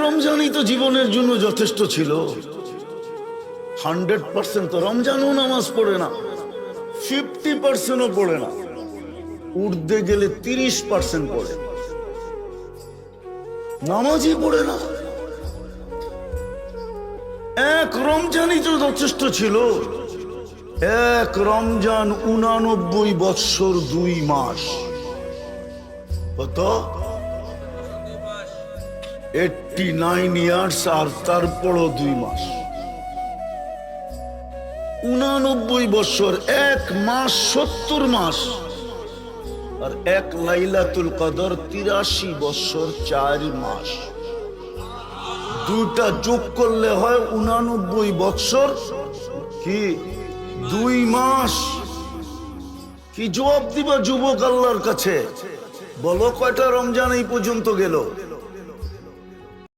রমজানই তো জীবনের জন্য যথেষ্ট ছিল। 100% তো রমজানও নামাজ পড়ে না, 50%ও পড়ে না, উর্ধে গেলে 30% পড়ে, নামাজই পড়ে না। এক রমজানই তো যথেষ্ট ছিল। এক রমজান 89 বৎসর 2 মাস, কত? 89 ইয়ার্স, আর তারপরও 2 মাস, 89 বৎসর, 1 মাস 70 মাস, আর এক লাইলাতুল কদর 83 বৎসর 4 মাস। দুটা যোগ করলে হয় 89 বৎসর কি 2 মাস। কি জবাব দিবা যুবক আল্লাহর কাছে? বলো কয়টা রমজান এই পর্যন্ত গেল?